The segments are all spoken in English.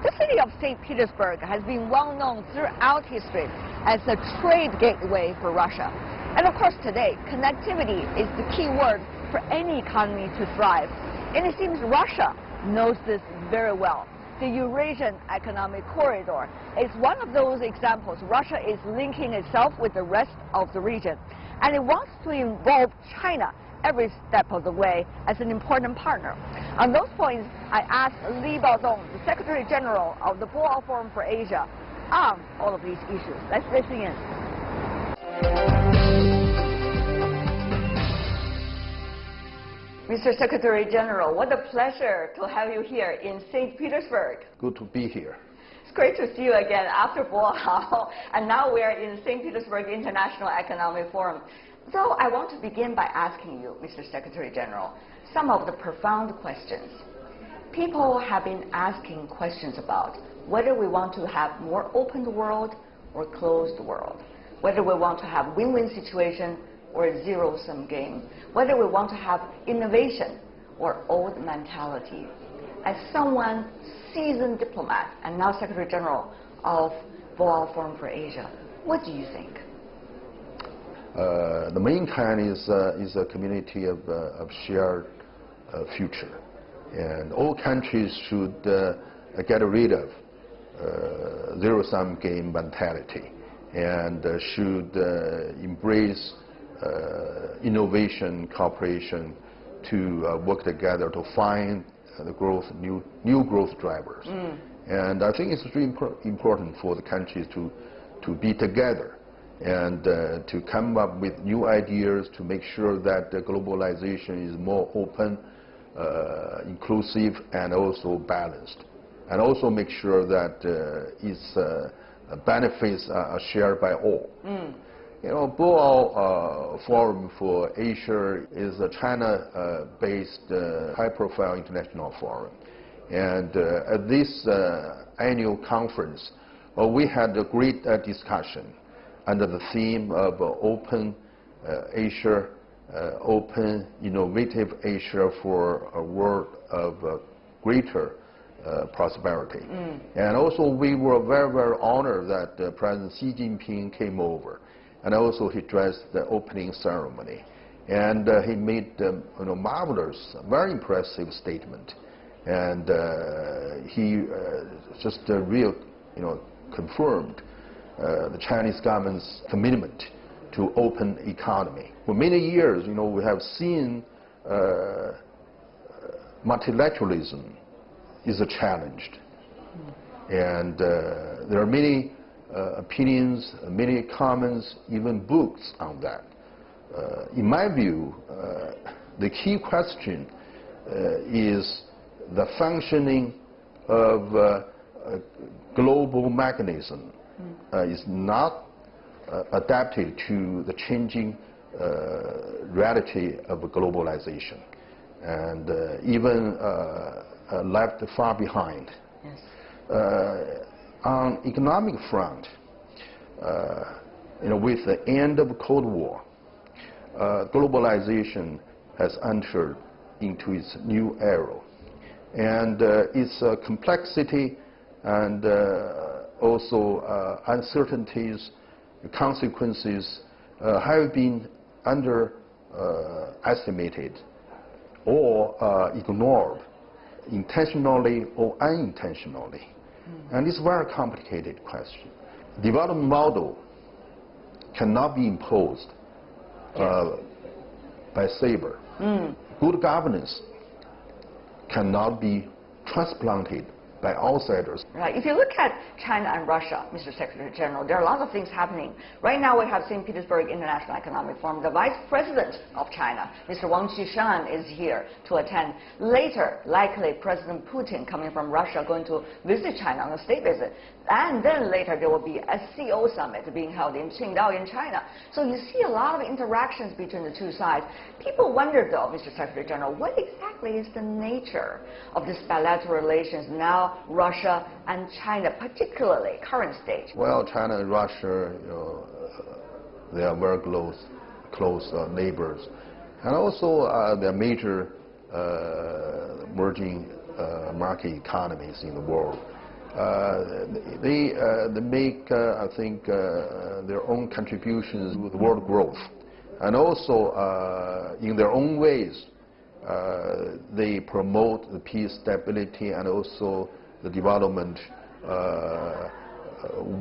The city of St. Petersburg has been well known throughout history as a trade gateway for Russia. And of course today, connectivity is the key word for any economy to thrive. And it seems Russia knows this very well. The Eurasian Economic Corridor is one of those examples. Russia is linking itself with the rest of the region. And it wants to involve China every step of the way as an important partner. On those points, I asked Li Baodong, the Secretary General of the Boao Forum for Asia, on all of these issues. Let's listen in. Mr. Secretary General, what a pleasure to have you here in St. Petersburg. Good to be here. It's great to see you again after Boao, and now we are in St. Petersburg International Economic Forum. So I want to begin by asking you, Mr. Secretary General, some of the profound questions. People have been asking questions about whether we want to have more open world or closed world, whether we want to have win-win situation or a zero-sum game, whether we want to have innovation or old mentality. As someone seasoned diplomat and now Secretary General of Boao Forum for Asia, what do you think? The mankind is a community of shared future, and all countries should get rid of zero-sum game mentality and should embrace innovation, cooperation to work together to find the growth, new growth drivers. And I think it's really important for the countries to be together and to come up with new ideas to make sure that globalization is more open, inclusive, and also balanced, and also make sure that its benefits are shared by all. You know, Boao Forum for Asia is a China-based high-profile international forum. And at this annual conference, we had a great discussion under the theme of Open Asia, Open Innovative Asia for a world of greater prosperity. And also we were very, very honored that President Xi Jinping came over. And also he addressed the opening ceremony, and he made marvelous, very impressive statement, and he just confirmed the Chinese government's commitment to open economy. For many years, we have seen multilateralism is challenged, and there are many opinions, many comments, even books on that. In my view, the key question is the functioning of a global mechanism is not adapted to the changing reality of globalization, and even left far behind. Yes. On economic front, with the end of Cold War, globalization has entered into its new era, and its complexity and also uncertainties, consequences have been underestimated or ignored, intentionally or unintentionally. And it's a very complicated question. Development model cannot be imposed by saber. Good governance cannot be transplanted by outsiders. Right. If you look at China and Russia, Mr. Secretary General, there are a lot of things happening. Right now we have St. Petersburg International Economic Forum. The Vice President of China, Mr. Wang Qishan, is here to attend. Later, likely President Putin coming from Russia going to visit China on a state visit. And then later there will be a CO summit being held in Qingdao in China. So you see a lot of interactions between the two sides. People wonder though, Mr. Secretary General, what exactly is the nature of this bilateral relations now, Russia and China, particularly current stage? Well, China and Russia, they are very close neighbors. And also they're major emerging market economies in the world. they make, I think, their own contributions to the world growth. And also, in their own ways, they promote the peace, stability, and also the development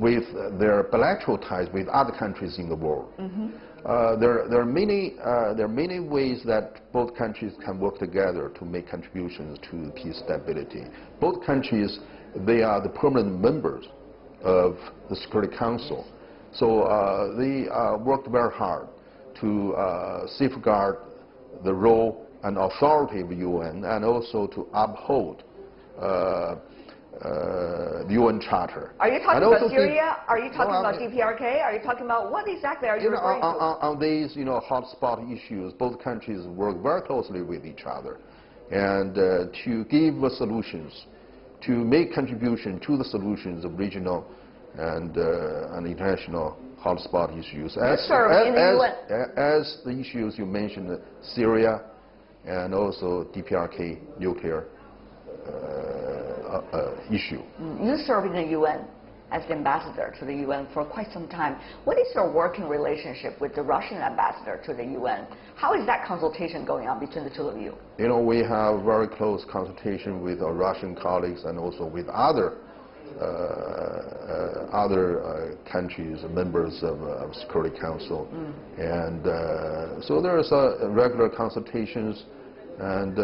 with their bilateral ties with other countries in the world. There are many ways that both countries can work together to make contributions to peace, stability. Both countries, they are the permanent members of the Security Council, so they worked very hard to safeguard the role and authority of the UN, and also to uphold the UN Charter. Are you talking about Syria? Are you talking about DPRK? Are you talking about what exactly are you referring to? On these, hotspot issues, both countries work very closely with each other, and to give solutions, to make contribution to the solutions of regional and international hotspot issues, as the issues you mentioned, Syria, and also DPRK nuclear issue. You serve in the UN as the ambassador to the UN for quite some time. What is your working relationship with the Russian ambassador to the UN? How is that consultation going on between the two of you? We have very close consultation with our Russian colleagues and also with other countries, members of Security Council, and so there's regular consultations, and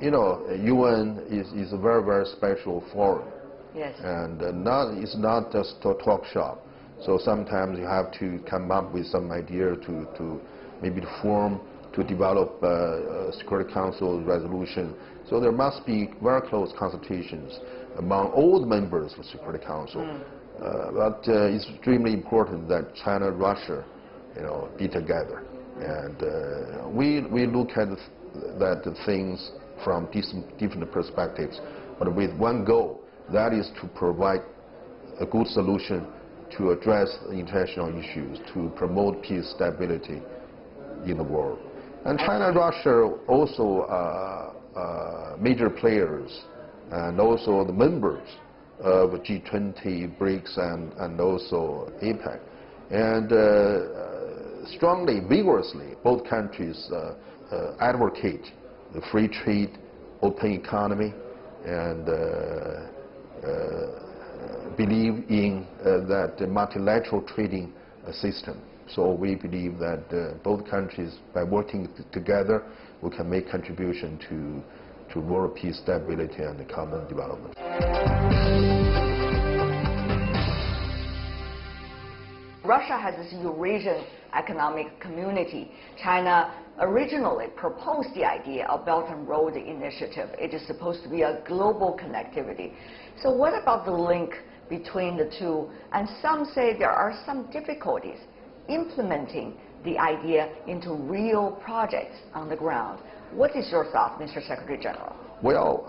UN is a very, very special forum. Yes. And it's not just a talk shop. So sometimes you have to come up with some idea to maybe form, to develop a Security Council resolution. So there must be very close consultations among all the members of the Security Council. But it's extremely important that China and Russia, be together. And we look at that things from different perspectives, but with one goal, that is to provide a good solution to address international issues, to promote peace, stability in the world. And China and Russia also are major players, and also the members of G20, BRICS, and also APEC. And strongly, vigorously, both countries advocate the free trade, open economy, and believe in that multilateral trading system. So we believe that both countries, by working together, we can make contribution to world peace, stability, and common development. Russia has this Eurasian Economic Community. China originally proposed the idea of Belt and Road Initiative. It is supposed to be a global connectivity. So what about the link between the two? And some say there are some difficulties implementing the idea into real projects on the ground. What is your thought, Mr. Secretary General? Well,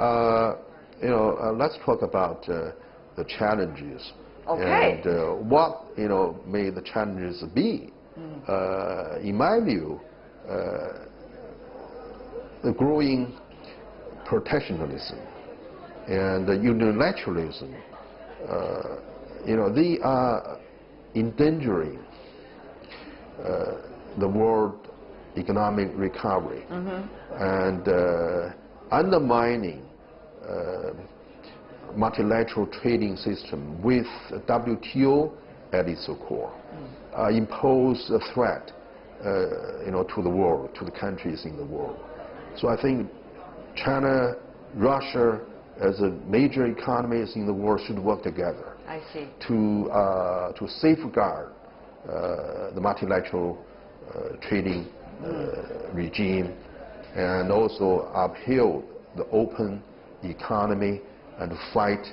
let's talk about the challenges. Okay. And what may the challenges be? In my view, the growing protectionism and unilateralism, they are endangering the world economic recovery and undermining multilateral trading system with WTO at its core, impose a threat to the world, to the countries in the world. So I think China, Russia, as a major economies in the world, should work together. I see. To safeguard the multilateral trading regime, and also uphold the open economy and fight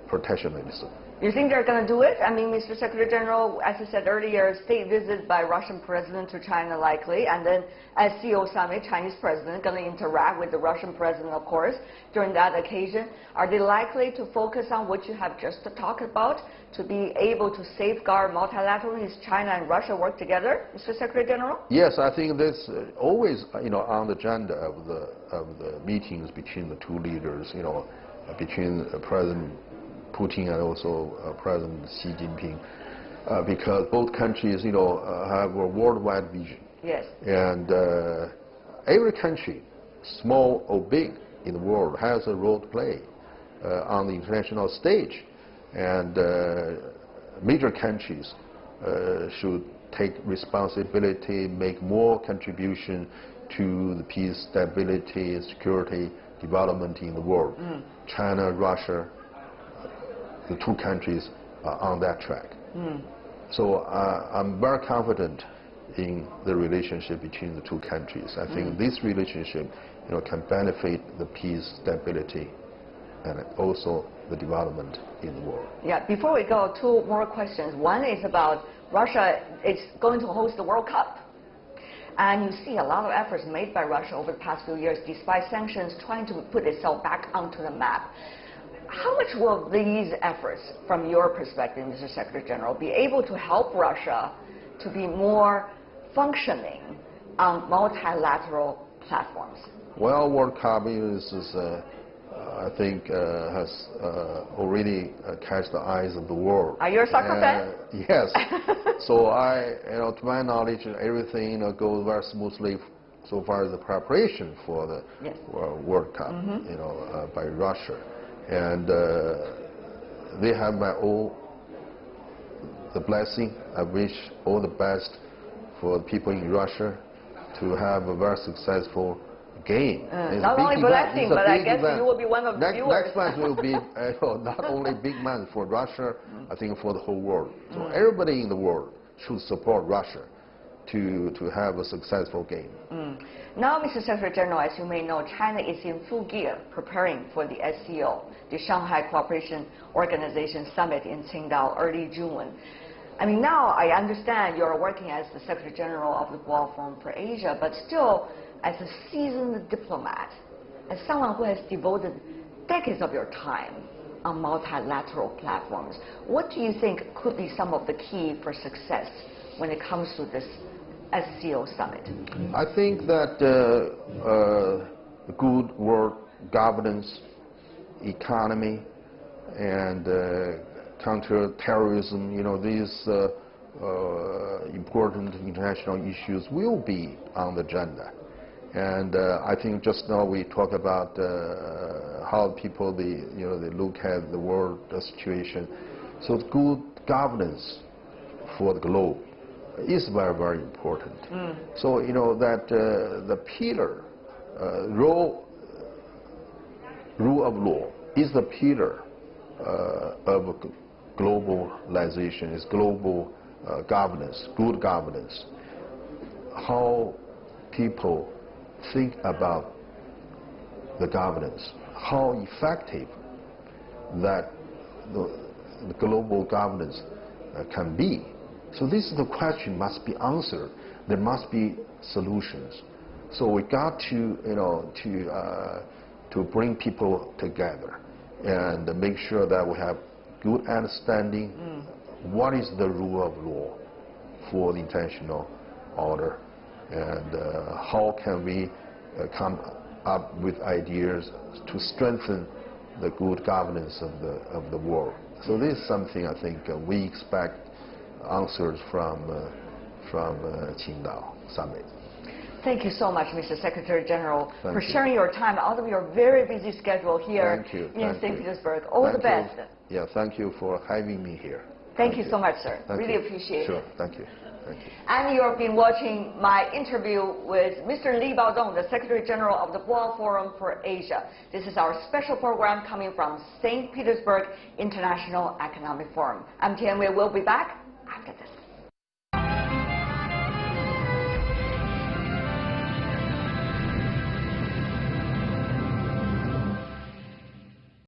protectionism. You think they're going to do it? I mean, Mr. Secretary General, as I said earlier, state visit by Russian president to China likely, and then SCO summit, Chinese president going to interact with the Russian president, of course, during that occasion. Are they likely to focus on what you have just talked about, to be able to safeguard multilateralism as China and Russia work together, Mr. Secretary General? Yes, I think this always, on the agenda of the meetings between the two leaders, between President Putin and also President Xi Jinping, because both countries, have a worldwide vision. Yes. And every country, small or big in the world, has a role to play on the international stage. And major countries should take responsibility, make more contribution to the peace, stability, security, development in the world. China, Russia, the two countries are on that track. So I'm very confident in the relationship between the two countries. I think this relationship, can benefit the peace, stability, and also the development in the world. Yeah. Before we go, two more questions. One is about Russia is going to host the World Cup. And you see a lot of efforts made by Russia over the past few years, despite sanctions, trying to put itself back onto the map. How much will these efforts, from your perspective, Mr. Secretary General, be able to help Russia to be more functioning on multilateral platforms? Well, World Cup I think, has already catch the eyes of the world. Are you a soccer fan? Yes. So to my knowledge, everything goes very smoothly so far as the preparation for the World Cup, by Russia, and they have the blessing. I wish all the best for the people in Russia to have a very successful game. Not only blessing, but I guess you will be one of the viewers. Next match will be not only big match for Russia, I think for the whole world. So everybody in the world should support Russia to have a successful game. Now, Mr. Secretary General, as you may know, China is in full gear preparing for the SCO, the Shanghai Cooperation Organization Summit in Qingdao early June. I mean, now I understand you're working as the Secretary General of the Boao Forum for Asia, but still, as a seasoned diplomat, as someone who has devoted decades of your time on multilateral platforms, what do you think could be some of the key for success when it comes to this SCO summit? I think that good world governance, economy, and counter-terrorism, these important international issues will be on the agenda. And I think just now we talk about how people they look at the world situation. So good governance for the globe is very, very important. So that the pillar rule of law is the pillar of globalization, is global governance, good governance. How people think about the governance, how effective that the global governance can be. So this is the question must be answered. There must be solutions. So we got to to bring people together and make sure that we have good understanding what is the rule of law for the international order, and how can we come up with ideas to strengthen the good governance of the world. So this is something I think we expect answers from Qingdao Summit. Thank you so much, Mr. Secretary General, for you. sharing your time out of your very busy schedule here in St. Petersburg. All the best. Yeah, thank you for having me here. Thank you so much, sir. Thank really you. appreciate Sure, it. thank you. Thank you. And you have been watching my interview with Mr. Li Baodong, the Secretary General of the Boao Forum for Asia. This is our special program coming from St. Petersburg International Economic Forum. I'm Tian Wei. We'll be back after this.